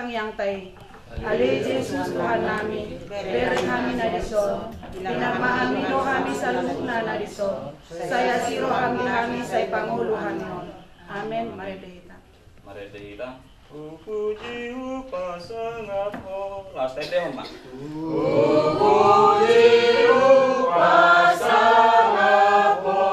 Yang tay, Ali Jesus Tuhan nami, beri kami na disol, pinagmahami lo kami sa luna na disol, saya siro kami sa Panguluhan nun. Amen. Maredehita. Maredehita. Puji upasang ako. Last day deh, Mak. Puji upasang ako.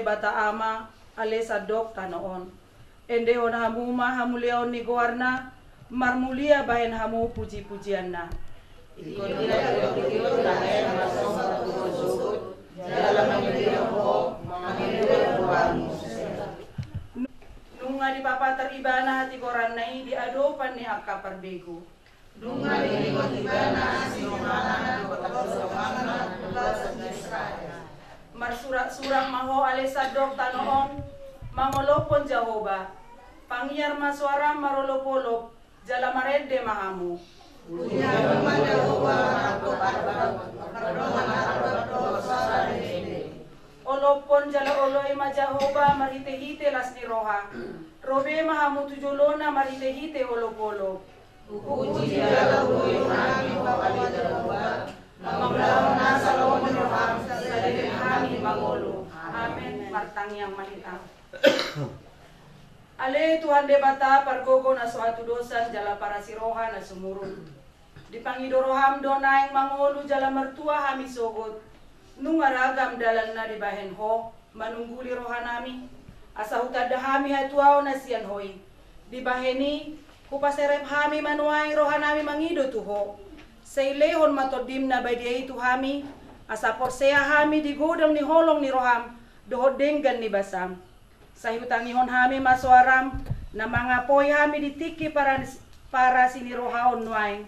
Bata ama alesa dok tanoon ende on hamuma hamuliaon ni goarna marmulia bahen hamu puji-pujian na nunga di papa teribana hati koran nai di adopan ni akka perbegu nunga di ibana si mana di kota Somana marsurak-surak maho alesa dok tanoon mangolopon Jehovah pangyar maswara marolopolop jala marede mahamu olopon jala oloy ma Jehovah marhite-hite las ni roha robe mahamu tujolona marhite-hite olopolop puji jala oloy mahamu bawali Jehovah Mamlaw na sa loob ng roham sa salilihani mangolo. Amen. Martang yang manita. Ale Tuhan de bata pargogo na suatu dosan jala para siroha na sumurun. Di pangidoroham dona yang mangolo jala mertua hami sogot. Nung aragam dalan na di bahen ho manungguli roha nami. Asa hutada hami hatuaw na siyan hoy. Di baheni kupaserep hami manuay roha nami mangido tuho. Seilehon matodim na badia itu hami, asa porsea hami di godang ni holong ni roham, dohod denggan ni basam. Sayutangihon hami maswaram, na mga poy hami ditiki para sini rohaon nuaing.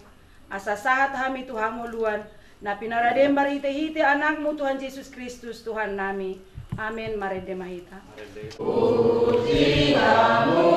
Asa sahat hami Tuhan nguluan, na pinaradembar hite-hite anakmu Tuhan Yesus Kristus Tuhan nami. Amin. Marede mahita. Puji namo,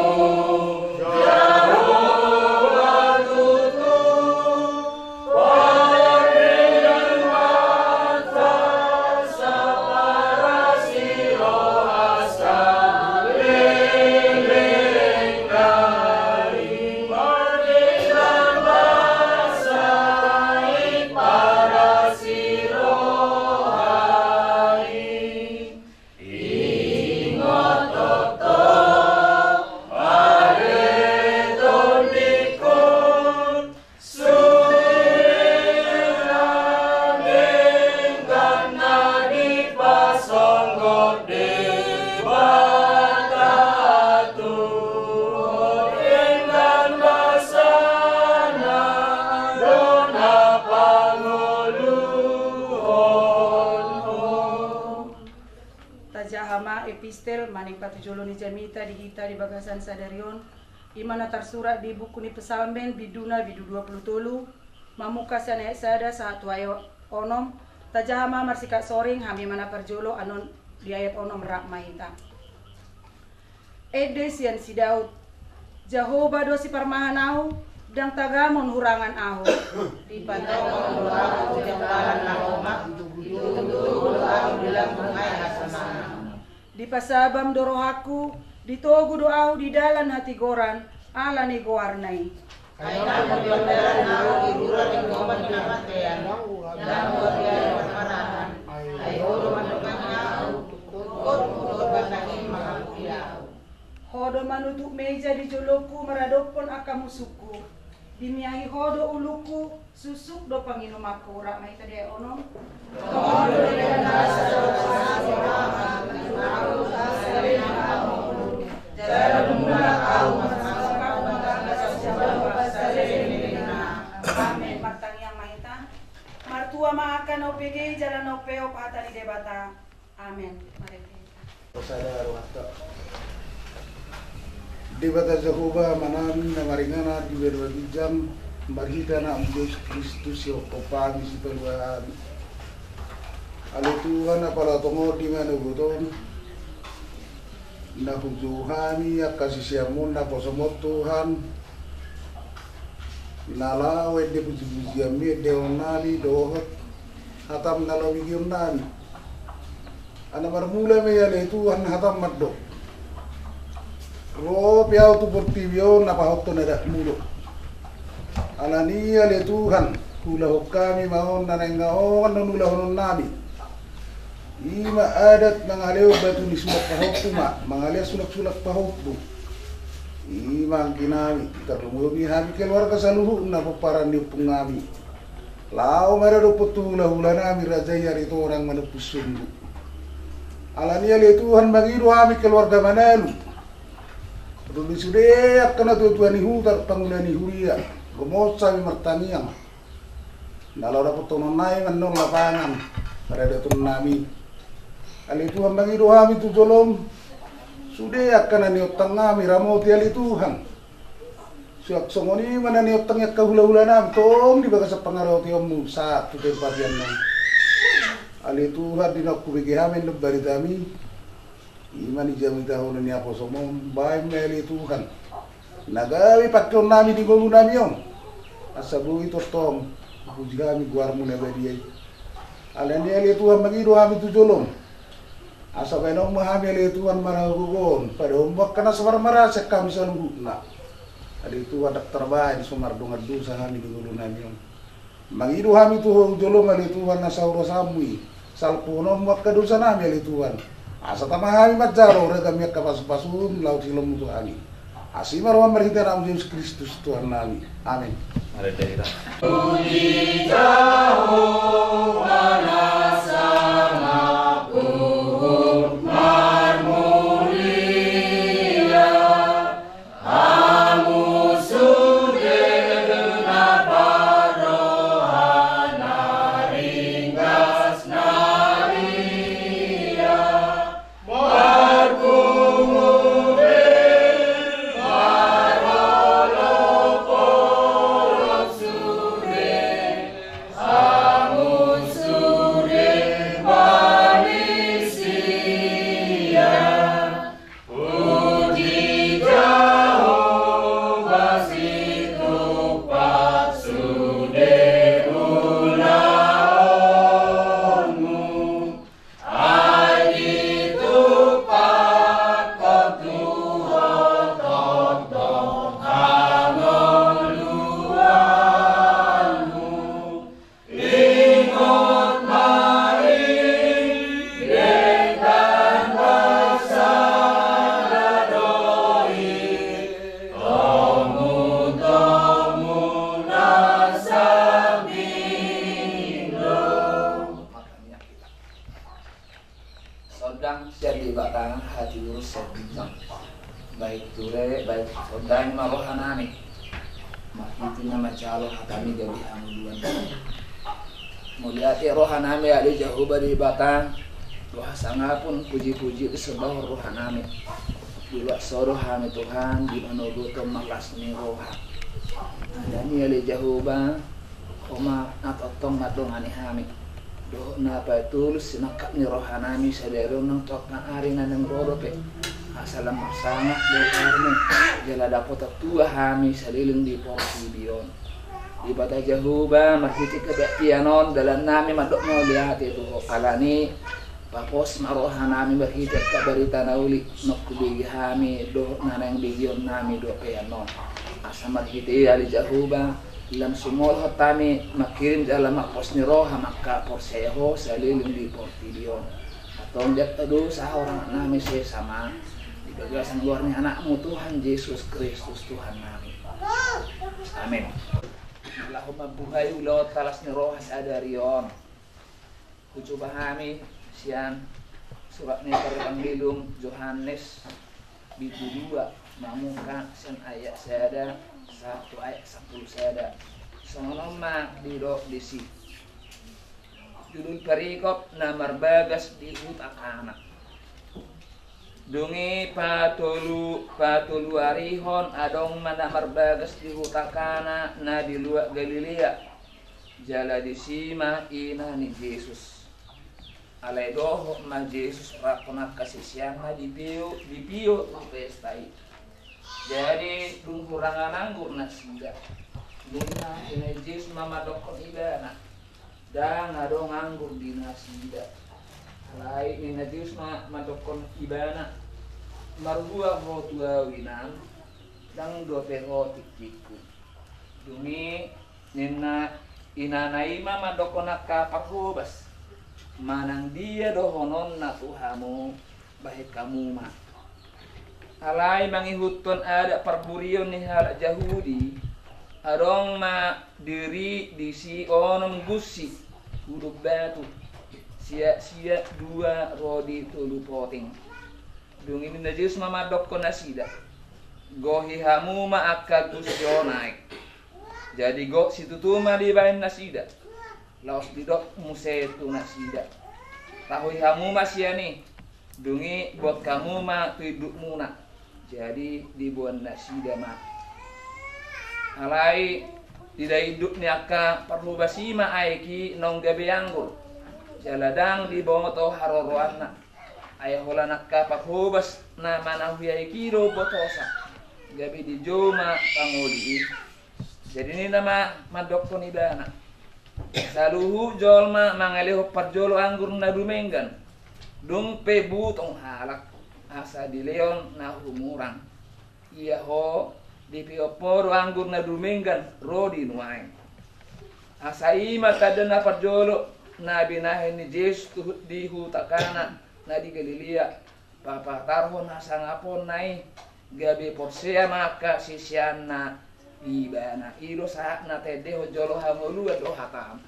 epistel maning patujolo ni Jamita dihita di bagasan sadarion imana tersurat di buku ni pesalmen biduna bidu 20 mamuka sana sada saat wayo onom tajahama marsika soring hami mana perjolo anon di ayat onom rak mahita edes yan si Daud Jahoba dosi parmahanau dang tagamon hurangan ahu di pantau doa jalan aroma itu doa bilang mengai hasana di pasabam dorohaku, di togu doau di dalan hati goran, ala ni goarnai. Kaya berjalan au di dura di goman kematian, dan berjalan kemarahan. Ayo menekan au, tukut batangin mengampiau. Hodo manutuk meja di joloku meradopon akamusuku. Dimiahi hodo uluku, susuk do panginum aku. Rak mai tadi onom. Hodo dengan rasa Amin. Martang yang mahita. Martua maakan OPG jalan opeo pata di debata. Amin. Mari kita. Debata Jehovah manami na maringana di berdua jam marhita na Yesus Kristus yo kopami si peluan. Alu Tuhan apala tongo di mana buton na hujuhani ya kasih siamun na posomot Tuhan nalawe de puji-pujiami de onali dohot hatam nalawi nani ana marmula me ya Tuhan hatam maddo ro piau tu portivio na pahotto na dak mulo alani ya Tuhan kula hokami maon na ngaon nula honon nami ima adat mangaleo batu ni sulak pahok tuma mangaleo sulak-sulak pahok tu ima ang kinami karlumulobi hami keluarga saluhu na paparan di pungami lao merado putula hula nami rajaya rito orang manupus sundu alania le Tuhan magiru hami keluarga manalu Ruli sudeak kana tuan ni hutar pangulani huria gomosa mi martaniang nalau dapat tonon nai nganong lapangan merado tunami Ali Tuhan bagi doa kami tu jolom sudah akan ani otang kami ramoti ali Tuhan suak songoni mana ni otang yak kahula-hula nam tom di bagas pangaroti ommu saat tu tempat yang nang ali Tuhan di nak kubegi kami lebari kami imani jami tahun ni apa somong baik meli Tuhan nagawi pakon nami di golu nami om asabu itu tom puji kami guarmu nebedi ali ali Tuhan bagi doa kami tu jolom asa benong mahamili Tuhan maragugon pada umbak kana samar marasa kami salungna adi Tuhan dokter bae sumar donga dosa kami digulunan yon mangidu kami tu jolom ali Tuhan nasauro samui salpuno umbak kadosa nami ali Tuhan asa tamahami majaro re kami kapas-pasun laut silom tu kami asimar wa marhita ram Yesus Kristus Tuhan nami amin Mari kita. Puji Jehovah nasama Amu sude na paro sodang jadi batang hati urus sebijang baik ture baik sodang marohanani makiti nama calo hatami gabi hamuduan muliati rohanami ada jauh dari batang doa sangapun puji-puji disembah rohanami dulu rohani Tuhan di manogoto maklasni roha ada ni ale jauh bang koma natotong madongani hami do napa tulus nakak ni rohanami sadero nang tok na ari nanang rorope asalam marsanga do karne jala dapat tua hami saliling di porsi bion di bata jahuba mahiti kebakianon dalam nami madok no lihat itu alani papos marohanami mahiti kabarita nauli nok kubigi hami do nanang bigion nami do peanon asa mahiti ali jahuba lam sumol hatami makirim dalam makpos ni roha maka porseho saliling di portidion atau jak tadu sah orang nami saya sama di bagasan luarnya anakmu Tuhan Yesus Kristus Tuhan nami amin. Allahumma buhay ulot talas ni roha sadarion kucoba kami sian surat ni Evangelium Yohanes bidu 2 mamuka sen ayat saya 1 ayat 10 saya sono mak diro disi judul perikop namar bagas di hutakana dungi patulu arihon adong manamar bagas di hutakana na di luak Galilea jala disima ina ni Yesus alai doho ma Yesus rakona kasisiana di pio pestai jadi dung kurangan anggur nasida dina ina Yesus mama dokon ibana dan adong anggur di nasida alai ina Yesus ma dokon ibana marua rotua winan dang do peho tiktiku dungi nina ina naima ma dokon ka parhobas manang dia dohonon na tuhamu baik kamu mah alai mangihutun ada perburion ni halak Yahudi adong ma diri disi onom gusi huruf batu sia 2 rodi tulu poting dung ini najis mama dokko nasida gohi hamu ma akka gusyo naik jadi go situ tuma di bain nasida laos didok musetu nasida tahui hamu masiani dungi buat kamu ma hidup muna jadi dibuat nasida ma alai tidak hidup ni akka perlu basima aiki nong gabe anggur jaladang di boto haroroanna ayah hola nakka pakhobas na manahu aiki ro botosa gabe di joma pangodi jadi ini nama madokko ni dana saluhu jolma mangaleho parjolo anggur na dumenggan dung pe butong halak asa di leon na humurang iya ho di pioporo anggur na dumenggan rodi nuain asa ima kadana parjolo na binahin ni Yesus di hutakana na di Galilea papa tarhon asa ngapon nai gabe porsea maka sisiana ibana iro sa na tede ho jolo hamulu do hatam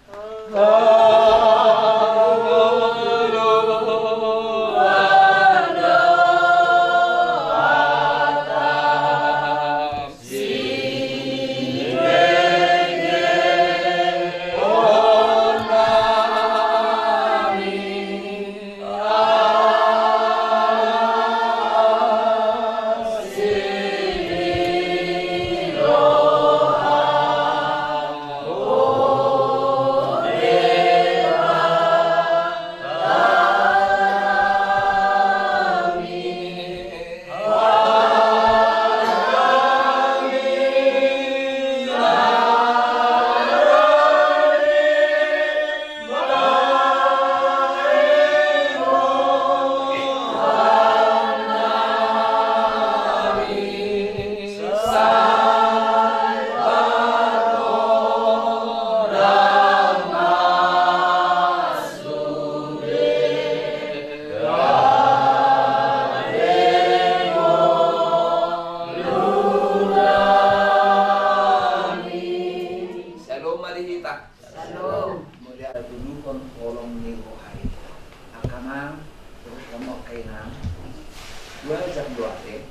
terutama kainan wajar doate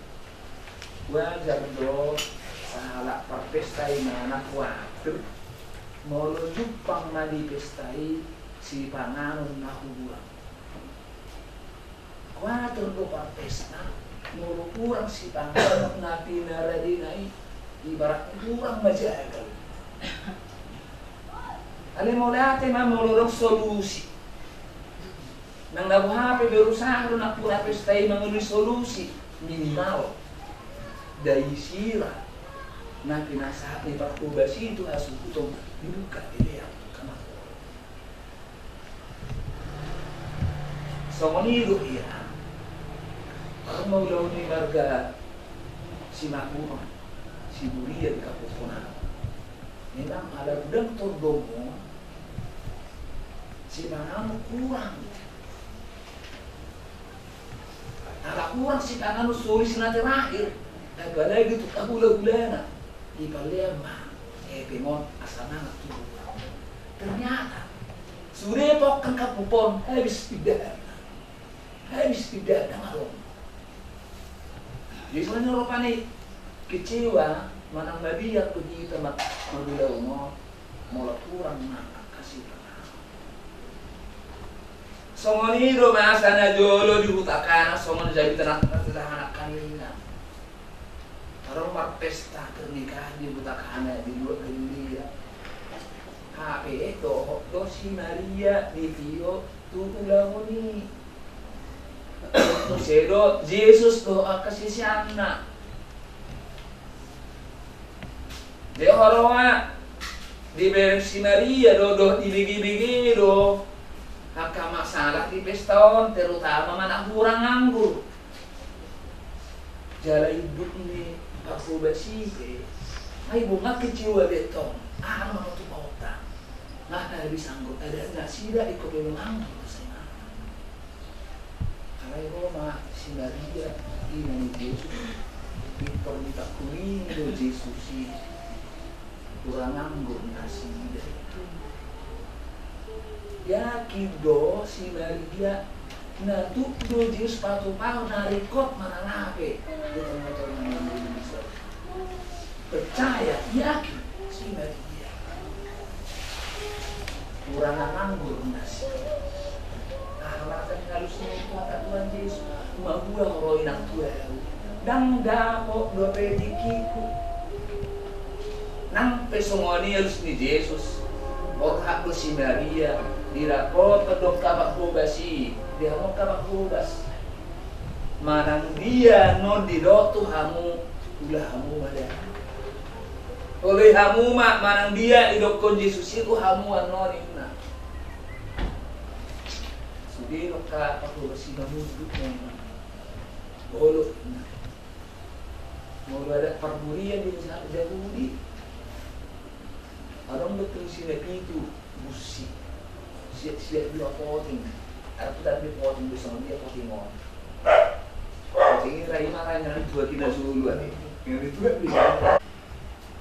wajar do sahala perpestai mana kuatir mau jupang madi pestai si panganun na hubungan kuatir do perpesta mau kurang si panganun na pinaradinai ibarat kurang majagal ale mau lihat mau lorong solusi nang nabuhape berusaha na pura pestai mengenai solusi minimal dari sira na pinasahat ni pakubasi itu hasutong dibuka ideal kama so monido iya parang maulaw ni marga si Makmur si Buria di Kapupuna memang ada udang tordomo si Manamo kurang ala kurang si Manamo solis na terakhir apalagi itu kahula-hulana ipalema pemon asana na tuh ternyata sudah pokan kapupon habis tidak ngalong jadi sebenarnya rupanya kecewa manang mabiyak begitu mak mabilaw mo mola kurang na kasih songonido masa na jolo dihutakan songon jadi anak kanina orang marpesta pernikahan dihutakan di luar Galilea HP itu si Maria di Tio tu ulangoni sedo Yesus doa kasih siana de horoa di si Maria do di bigi-bigi do haka masalah di peston terutama mana kurang nganggur jala hidup ini aku bersih ay bunga kecewa betong mau tu pauta nggak ada bisa anggur ada nggak sida ikut belum anggur saya kalau Roma si Maria ini Yesus itu kita kuning do Yesus kurang anggur nasi dari yakin do si Maria nah tuh do Yesus patu-patu narikot mana nape di tengah-tengah bisa percaya yakin si Maria kurang anggur nasi alasan harusnya kuat Tuhan Yesus mau roin ang tuwa dang damo do pedikiku nang pesongoni harus ni Yesus orhak do si Maria dirapot pedok kabak hubasi dia mau kabak hubas manang dia no dido tu hamu ulah hamu ada oleh hamu mak manang dia idokon Yesus itu hamu anonimna sudi ka aku basi hamu duduknya bolo mau ada perburian di sana Yahudi orang betul sini itu busi siap dua poting aku tadi poting bersama dia potingon poting ini rai makanya dua kita suluan yang itu kan bisa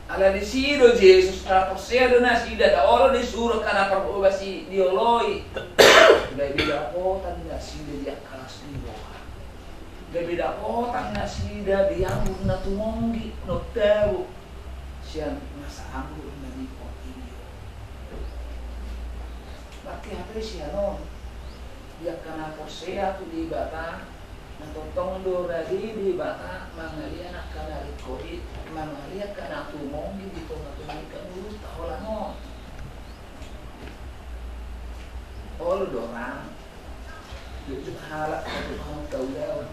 ala di sido Yesus para persedo nasi ada orang disuruh karena perubasi dioloi gak beda potan nasi dia keras di bawah gak beda potan nasi dia dianggur na tumonggi no tahu siang masa anggur na di poting laki apa sih ano dia karena persedo di bata natotong do radi di bata mangalia nak kana rikoi mangalia kana tumong di tong-tong ikan dulu tahola no all dorang itu halak itu kamu tahu dah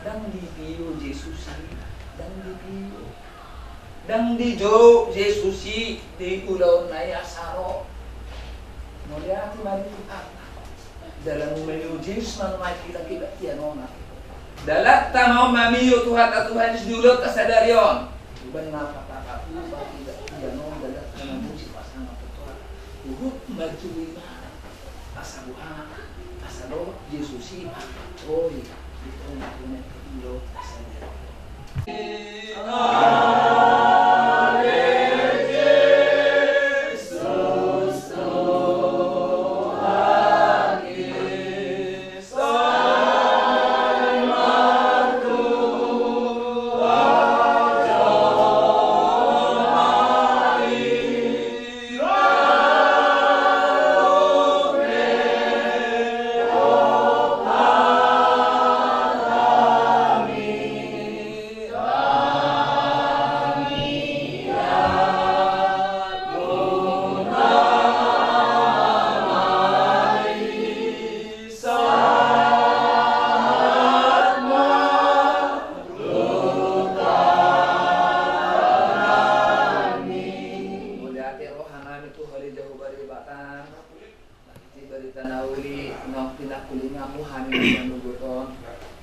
dang di pio Yesus dang di pio dang di jo Yesus di pulau naya saro melihat mari dalam menu Yesus mana kita tianona dalat tamau mamiyo Tuhan dulu kesadarion bukan apa tidak tianon dalat tamau si pasangan Tuhan urut maju mana asabuha asalo Yesusi oi itu namanya dulu kesadarion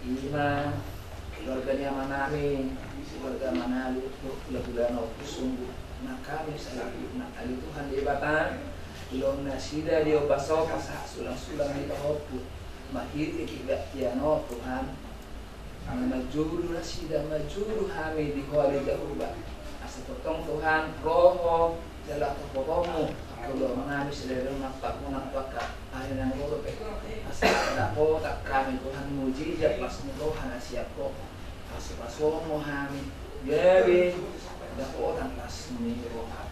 Ima keluarganya Manami, keluarga Manali itu bulan sungguh nak kami selalu nak kali Tuhan di Batan ilong nasida di obaso pasah sulang-sulang di kahopu mahir ikibat tiano Tuhan ang majuru nasida majuru kami di kuali jahuba asa potong Tuhan roho jala kepotomu kalau menami selera nakpak hari nang roho asa dako tak kami Tuhan mujizat las rohan asiako asa pasomo kami gawe dako tan pas ni roha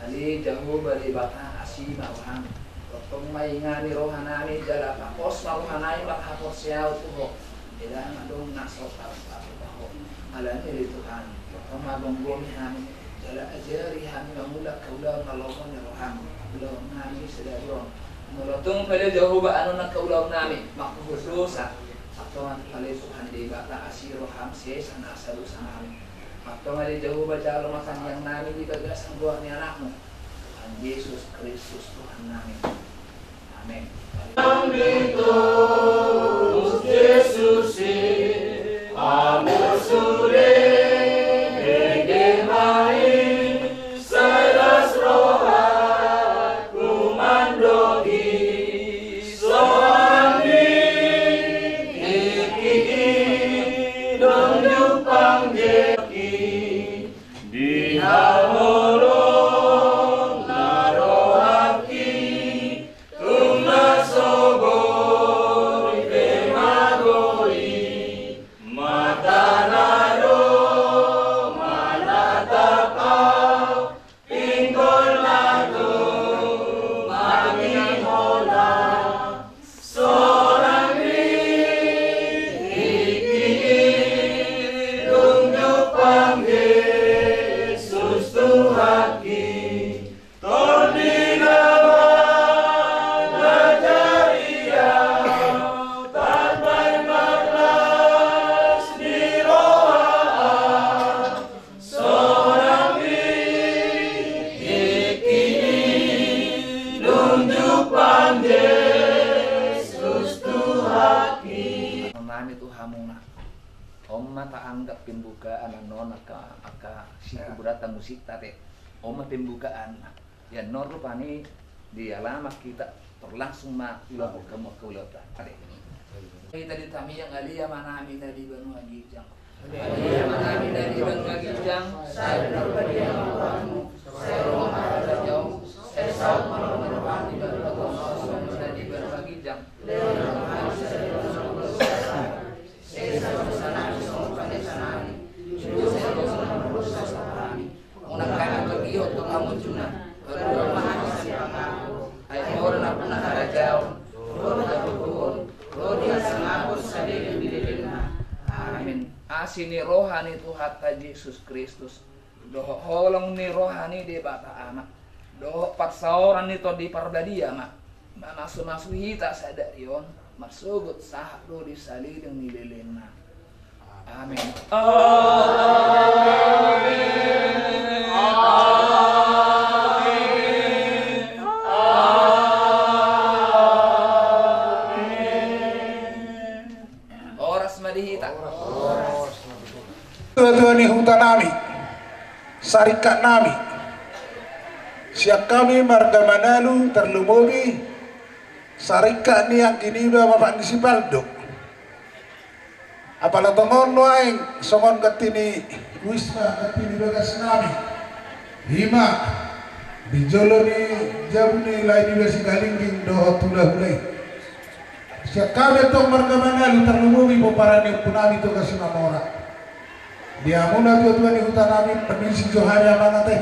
ali jahu bali bata asima waham potong maingani rohanani jala pakos rohanai pakhapos siau tuho ila madong nasot apa alani li Tuhan kama banggomi kami jala ajari kami mamula kaulah malokon roham ulah nami sedaron melotung pada jahu ba anu nak kaulah nami makhususa atau kali Tuhan di bata asiro ham sesana asalu sanami atau ada jauh baca makan yang nami di gagasan buahnya anakmu Tuhan Yesus Kristus Tuhan nami amin. Yesus amor sure gedemai salas roha kumandoi soami iki dong jupang dihamolong narohaki tumasoboi demagoi matanado manatapau pinggol nato magimola sorang iki tunjupang haki tordinama najaria tanpa maklas di roha seorang iki nunjuk Yesus Tuhaki nami Tuhamuna Oma tak anggap pembukaan non aka si keberatan musik tadi. Oma pembukaan ya non rupani di alamat kita terlangsung mak ulah kamu kaulata tadi. Kita ditami yang alia Manami dari Banu Agijang. Alia Manami dari Banu Agijang. Saya benar dia Tuhanmu. Saya roh ada jauh. Saya sahut menerima di Banu dari Banu Agijang. Asini rohani Tuhan Yesus Kristus doh holong ni rohani di bata anak doh patsaoran itu di pardadia mak masu hita sadarion masugut sah do di salideng ni lelena amin Tuhan hutan nami, sarikat nami, siap kami marga Manalu terlumobi, sarikat ni yang kini udah bapak Nisipaldo. Apalah tongon noaing songon katini wisma katini bagas nami, hima dijolo ni jabu ni lain juga si galingking doh tulah mulai. Siap kami tong marga Manalu terlumobi poparani punami to kasih mamora. Dia muna tuan di hutan kami permisi Johari mana teh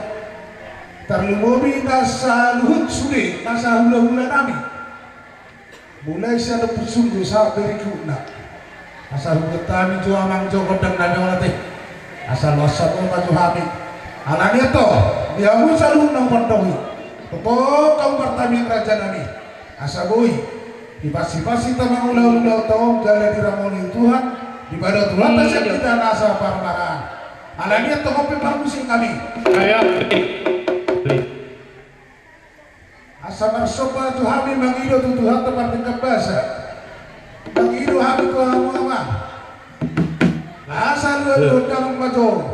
terlumobi nasa luhut sude nasa hula-hula kami mulai saya bersungguh saat berikutnya asal hutan kami jo amang jo kodang nanya mana teh asal wasap maju kami alanya to dia muna selalu nang pondohi tepok kau pertami kerajaan kami asal boy dipasi-pasi tamang ulah-ulah tau jalan diramoni Tuhan di pada Tuhan tasya kita nasa parmaraan alanya tokope parmusin kami asa marsopa tu kami mangido tu Tuhan tempat tingkat bahasa mangido kami tu hamu Tanong majo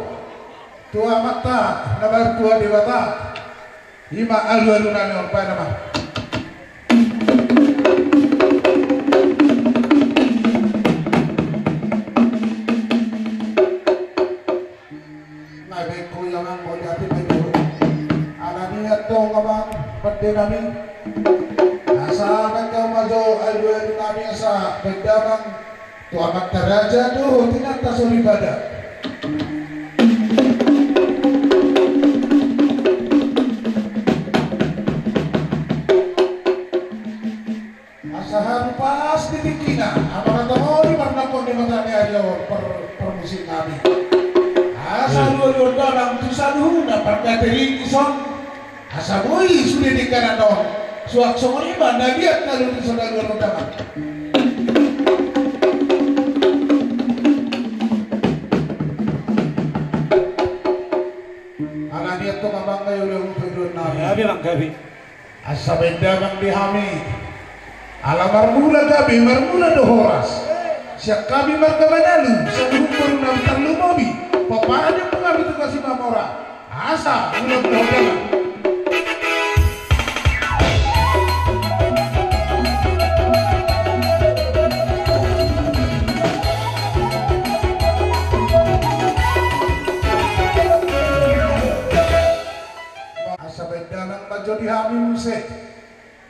tua mata nabar tua dewata ima alu nami apa nama nabe ko yang mau jati bejo alani atau ngabang pede nami asa kau majo alu nami asa bedamang tua mata raja tuh tidak tasuri badak. Asahan pas ditikina, apakah tahu di mana pun di mana aja per musim kami. Asal luar dalam tusan huna pakai teri kison, asal boy sudah di kanan dong. Suak songoni mana dia kalau di sana luar dalam. Anak dia tu ngabang kayu dia untuk nami. Ya bilang gabi. Asal benda bang dihami. Ala marmula gabi, marmula dohoras. Siap kami markabanalu, sebelum nam terlu mobi. Paparanya pengabi tugas si mamora. Asa, ulang dohoran. Asa benda nang majo dihami musik.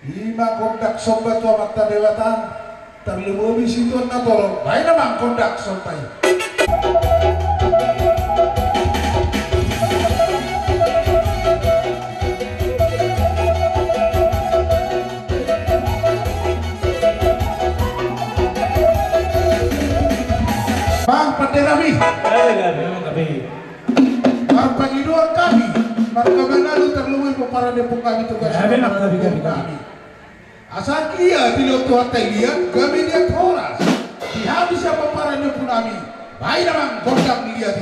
Ima kondak sobat tua mata dewata terlalu situ na tolong baik namang kondak sompai bang penderami bang pangidua kami marka benalu terlalu para depuk kami tugas kami asal dia tidak tuh dia kami dia toras dihabis siapa paranya pun kami baik namang kondak dilihat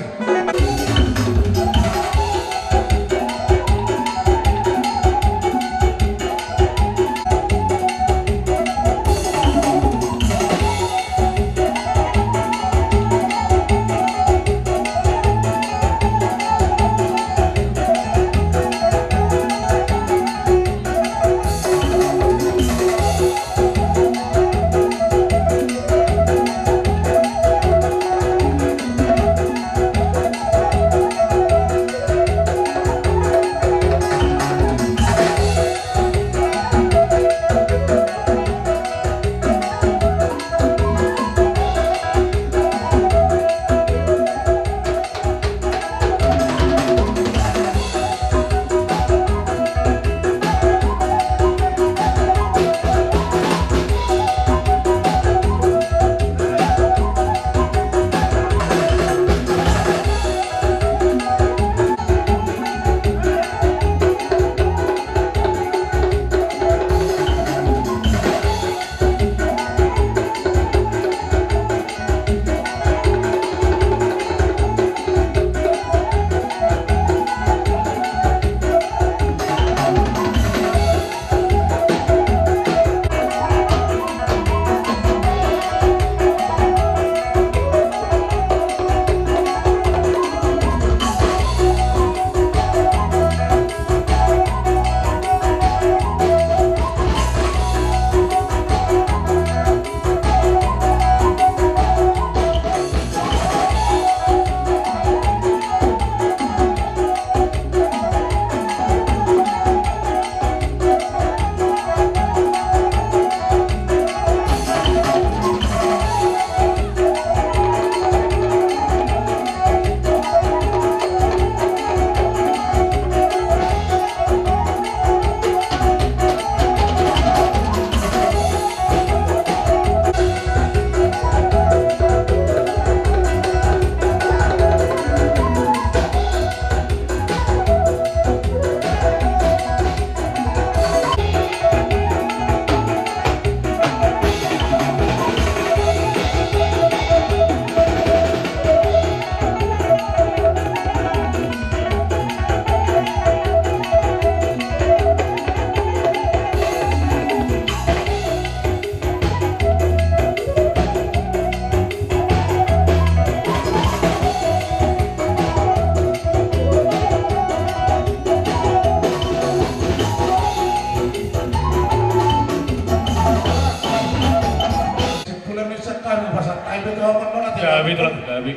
menolak Gabi telah gabi.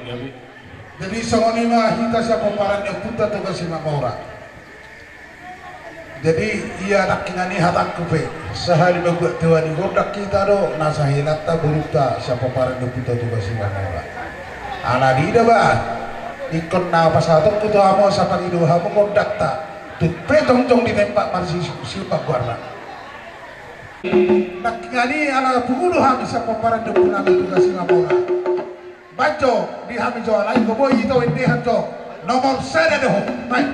jadi songoni mah hita siapa paran yang puta tu kasi mamora. Jadi ia nak kingani hatak kupe sehari bagus tuan godak kita do nasa hilata beruta siapa paran yang puta tu kasi mamora. Anak di dah ikon na pasatok puto amo sa pagido hamo godak ta tupe tong di tempat marsi siapa guarda. Nak kingani ala pugudo hami siapa paran yang puta tu kasi mamora. Baco di hami jual lain kau boy itu ini hanco nomor saya deh baik.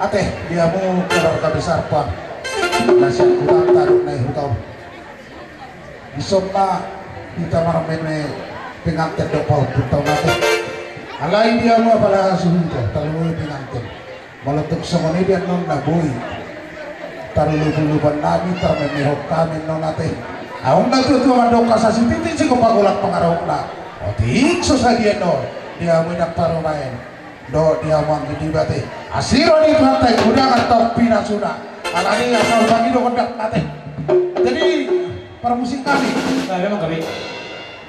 Ateh dia mau keluarga besar pak nasi kurang taruh naik hutau bisoma kita marmene pengantin dopal hutau nate alai dia mau pada suhuta terlalu pengantin meletup semua dia non nabui terlalu luban nabi termene kami non nate awang natu tu mandok kasasi titik si kopagolak pengaruh na otik susah dia non dia mau nak taruh main do dia mang di bate asiro ni pantai udah kan topi na sudah alani asal bagi do kondak nate jadi permusik kami Nah, memang kami.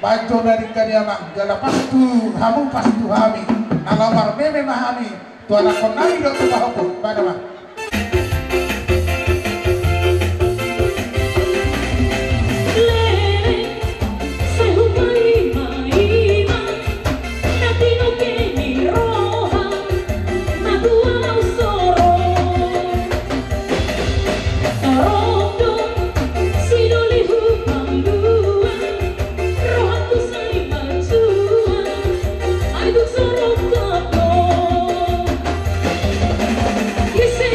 bantu dari kania mak jala pastu hamu pastu hami alamar meme mahami tu anak konami do tu bahopo pada mah You say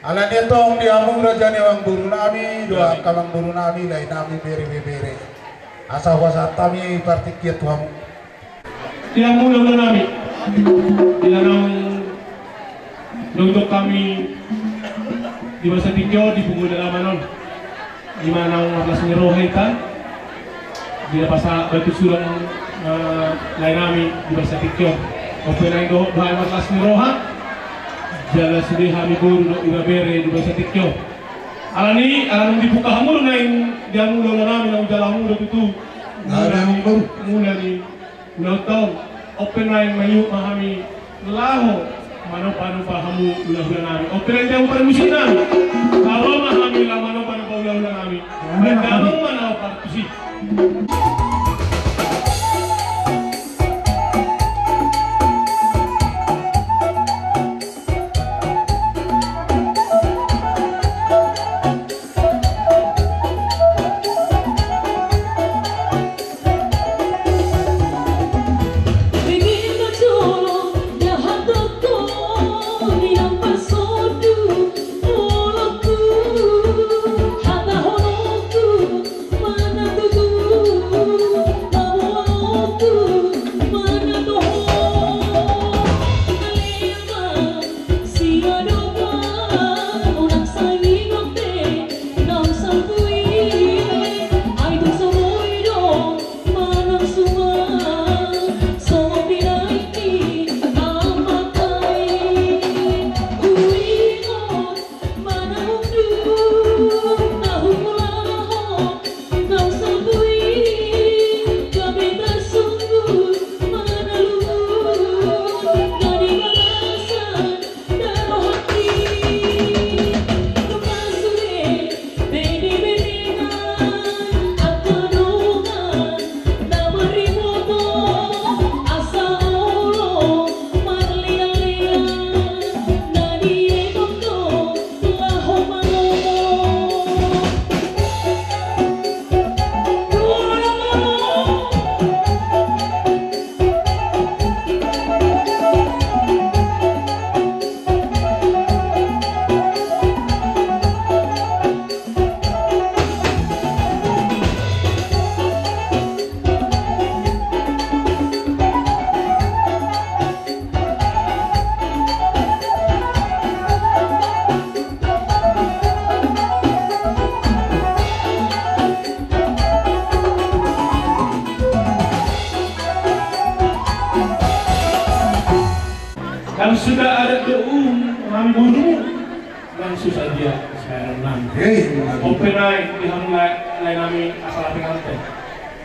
Alan itong diamong raja ni wang buru nami, doa kamang buru nami, lain nami bere. Asa wasa kami partikiat Tuhan. Diamong lalu nami, dilarang untuk kami di masa tinggal di punggung Amanon, di mana warnas nyerohe kan, di pasal batu sulang lain nami di masa tinggal. Operai doa warnas nyeroha. Jala sedih kami guru do iba bere do basa tikyo. Alani dibuka hamur naing jamu lo nami nang jalan hamur itu. Mula ni notong open naing mayu mahami laho mano panu pahamu ulah nami. Open jamu pada musim nami. Kalau mahami lah mano panu ulah nami. Mendamu mana partusi. Kalau sudah ada kami bunuh langsung saja saya nanti. Open night di hamlai lain kami asal pengantin.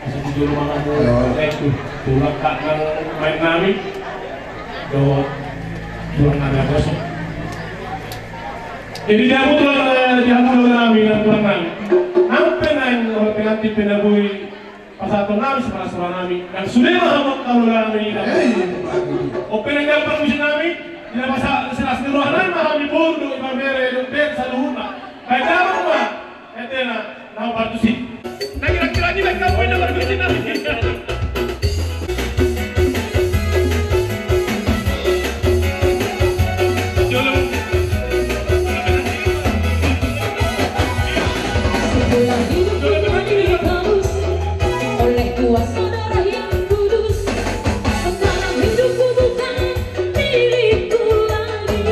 Asal di rumah kamu itu tulang kanan main kami. Do tulang ada kosong. Jadi dia di hamlai kami dan tulang kami. Hampir naik pengantin penabui pasal nami separah nami dan sudah mahamok kalau kami. Open yang permisi nami, tidak masa selas niruanan mahami bondo iba bere do ben saluhuna. Baik dalam rumah, etena nau partusi. Nah kira-kira ni baik kamu yang permisi nami. Oleh kuasa darah yang kudus, sekarang hidupku bukan milikku lagi.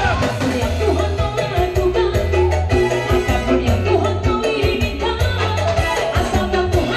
Apapun yang Tuhan mau lakukan, apapun yang Tuhan mau inginkan, asalkan Tuhan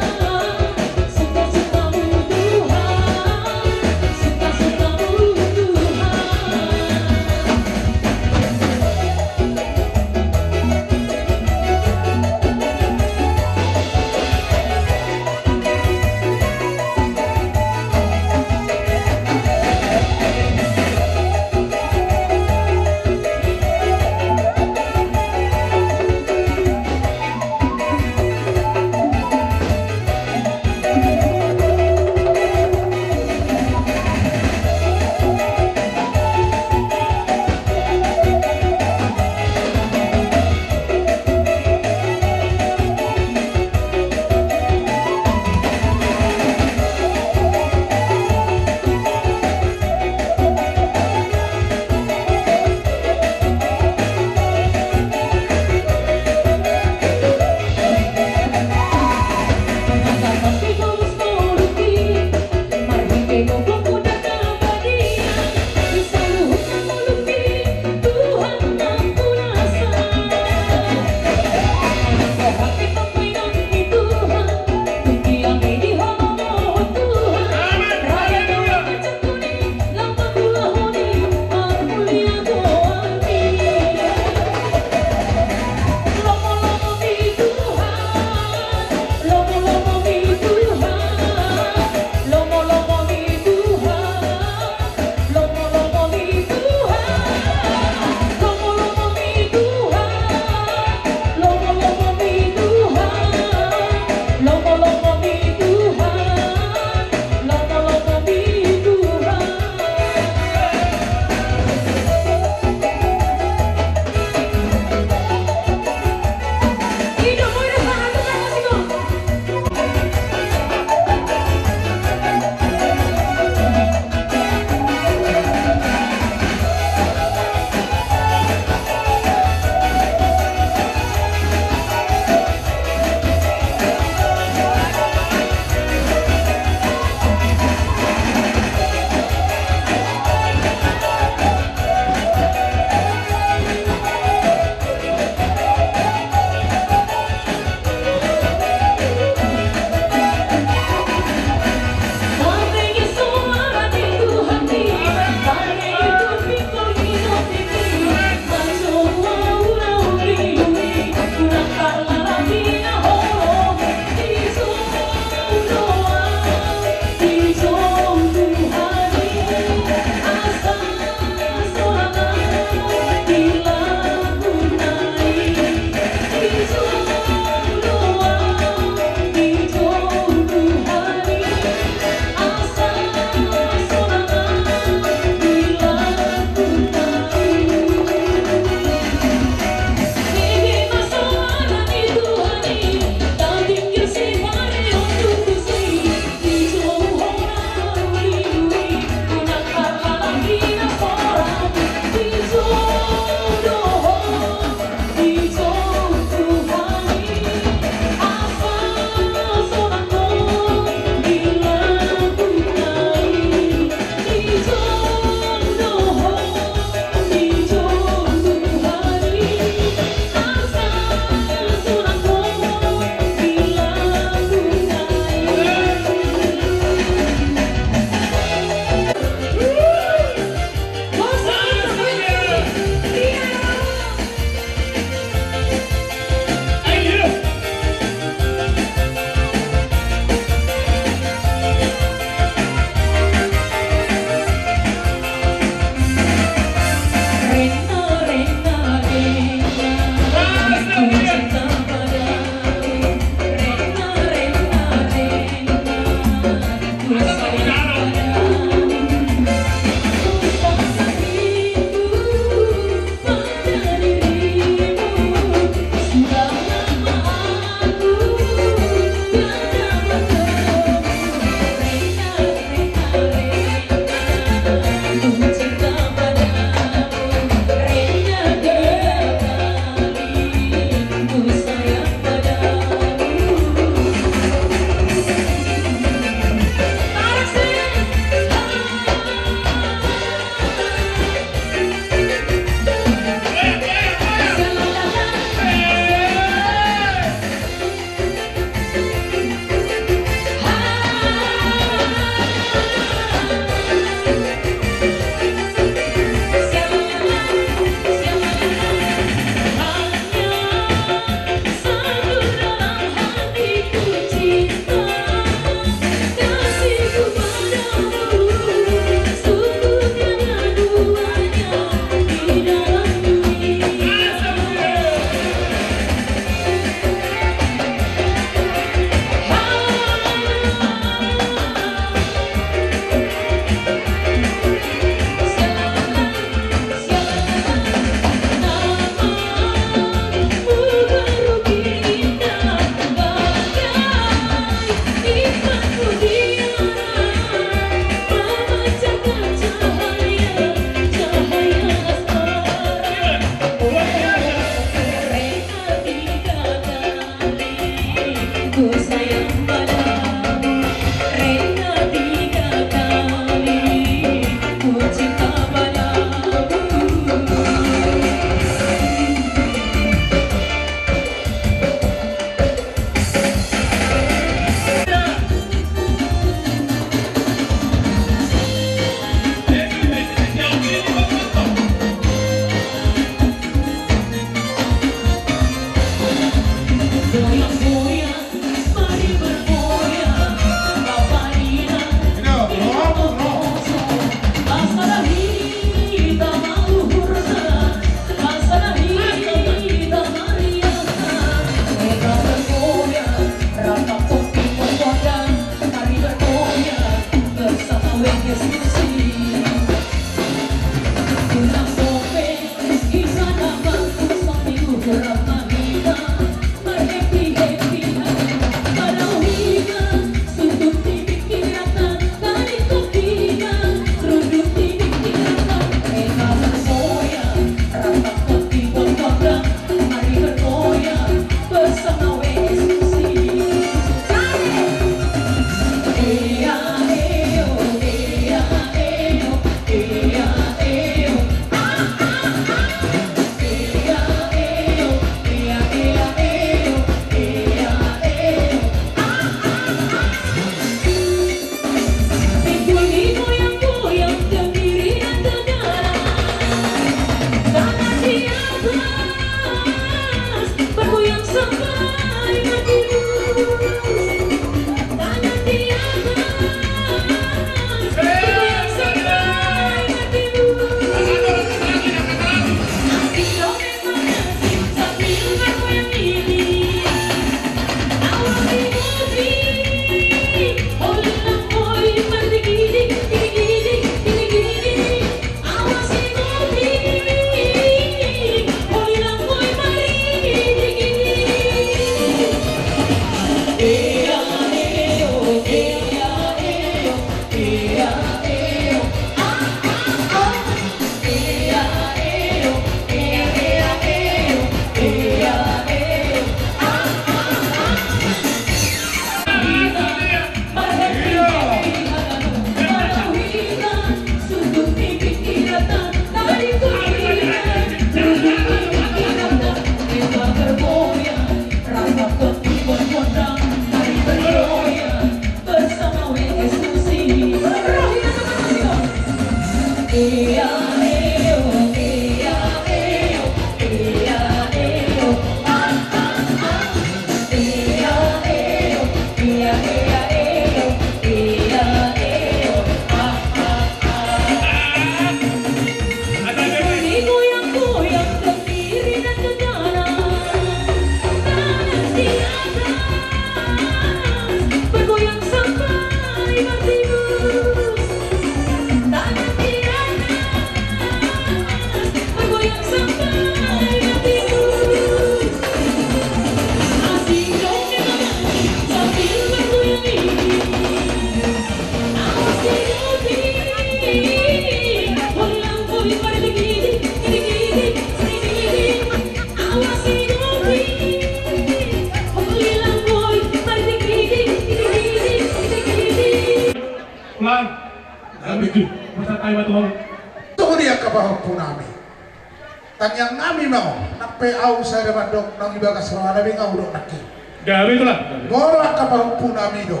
Tanyang nami mau nape au saya badok nang ibaga serana be ngau nakki. Gawe itulah. Moro akapah punami do.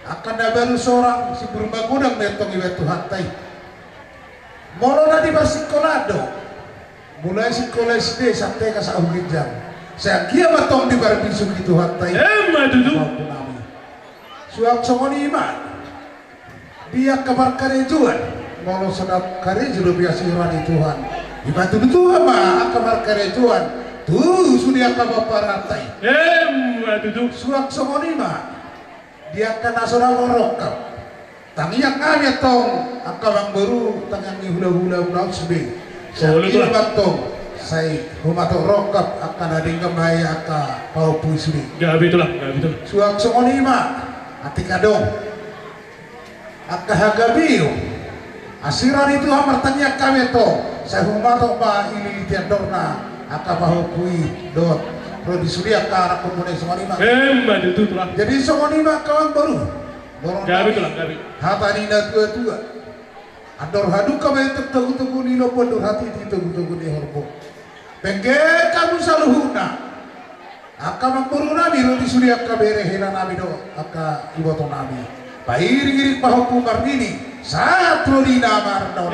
Akan ada baru seorang si bermagudang betong iwe Tuhan tai. Moro na di basikola do. Mulai sekolah SD sampai ke saurijang. Saya kia batong di barbi suki Tuhan tai. Dudu. Suak songoni iman. Dia kabar karejuan. Moro sedap kareju biasa irani Tuhan. Dibantu Tuhan mah kabar karejuan. Tuh sudah kabar paratai. Dudu. Suak songoni mah. Dia kena saudara rokap. Tangiak kami tong akabang baru tangan ni hula-hula udah sebe. Saya batong saya rumah tu rokap akan ada yang kembali aka pau puisi. Gawe itulah, gawe itulah. Suak songoni mah ati kadong. Aka hagabiu. Asiran itu hamar tanya kami tong. Saya rumah tu ba ini tiadorna aka pau pui dot Rodi Surya ke arah pemunai Songonima. Itu tulah. Jadi Songonima kawan baru. Gabi tulah, gabi. Hatanina tua-tua. Andor haduka bentuk tugu-tugu nino pondur hati di tugu-tugu di horbo. Bengke kamu saluhuna. Aka mangkuru nami Rodi Surya ka berehela nami do. Aka iboto nami. Pairi-iri pahoku marnini. Saat Rodi namar do.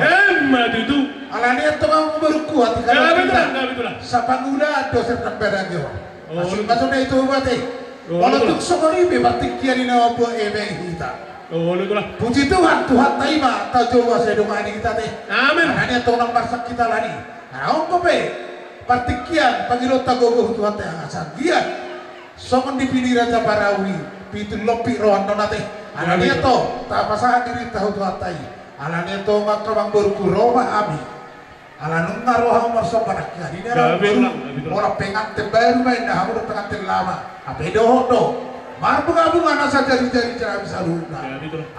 Itu. Alania to kamu berkuat kalau kita. Gabi tulah. Sapangula dosen temperan yo. Masuk na itu bate. Kalau tuk Songonima batik kiani na opo eme hita. Itulah. Puji Tuhan, Tuhan taima tajowa saya doa ini kita teh. Amin. Hanya tonang masak kita lani. Nah, ongko pe partikian pangilota gogo Tuhan teh asan giat. Songon dipilih Raja Barawi, pitu lopi rohan dona teh. Alania to, tak pasahan diri tahu Tuhan tai. Alania to makabang berku Roma ami. Alanung ngaroha masuk parakian. Ini orang pengantin baru main dah, orang pengantin lama. Apa doh. Marbunga-bunga nasa jari-jari cara bisa lupa.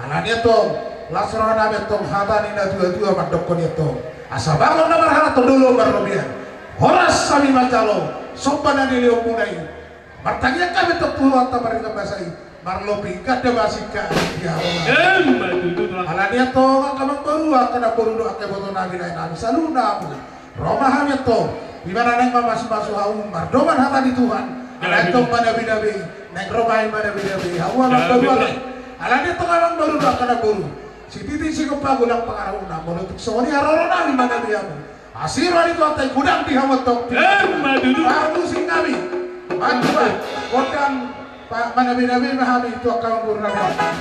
Alania to, lasrohan abe to, hatani na dua-dua mandokon itu. Asa bangun na marhala to dulu barlobian. Horas sami macalo, sopan na nilio munai. Martanya kami to tuhan ta mereka basai. Marlobi kada basika ya Allah. Alania to kamang baru kana baru do ake boto nabi na nabi saluna. Roma hamya to, di mana nang masuk-masuk haum mardoman hatani Tuhan. Alania to nabi-nabi. Nek romain mana beda-beda, hawa nak baru alanya tengah baru nak kena baru. Si titik si kepagulang pengaruh nak menutup Songoni aroro nami mana dia. Asir wali kota gudang di hawa tok. Baru sing kami. Bantuan kodang mana beda-beda kami itu akan bernabi.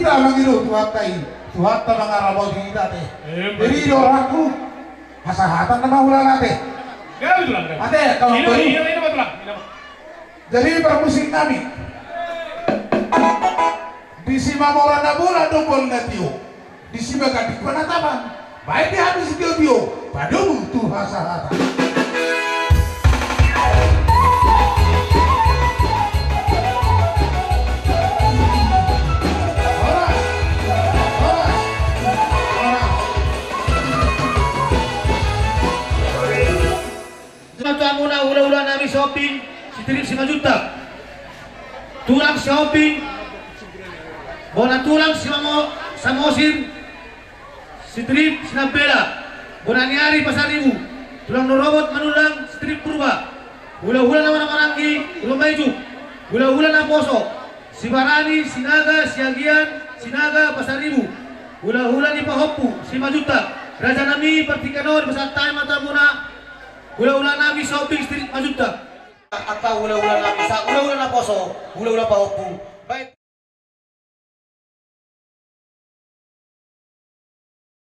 kita mangiru Tuhan kai. Tuhan ta mangarabo kita teh. Jadi doraku hasahatan nama ulana teh. Gawe tulang. Ate kalau Ini tulang. jadi permusik kami di Simamora Nabura dobol natio di Sibaga di Penatapan baik di habis dia padung tuh hasahatan. Muna ula-ula nami shopping sitrip 5 juta tulang shopping bona tulang samosir sitrip sinabela bona niari pasar ribu tulang norobot manulang sitrip purba hula-hula nama maranggi ulum maju hula-hula na poso sibarani sinaga siagian sinaga pasar ribu hula-hula ni pahoppu 5 juta raja nami pertikanor pasar tay mata muna hula-hula nami shopping street 5 juta. Atau hula-hula nami sa hula-hula na poso, hula-hula pa opo. Baik.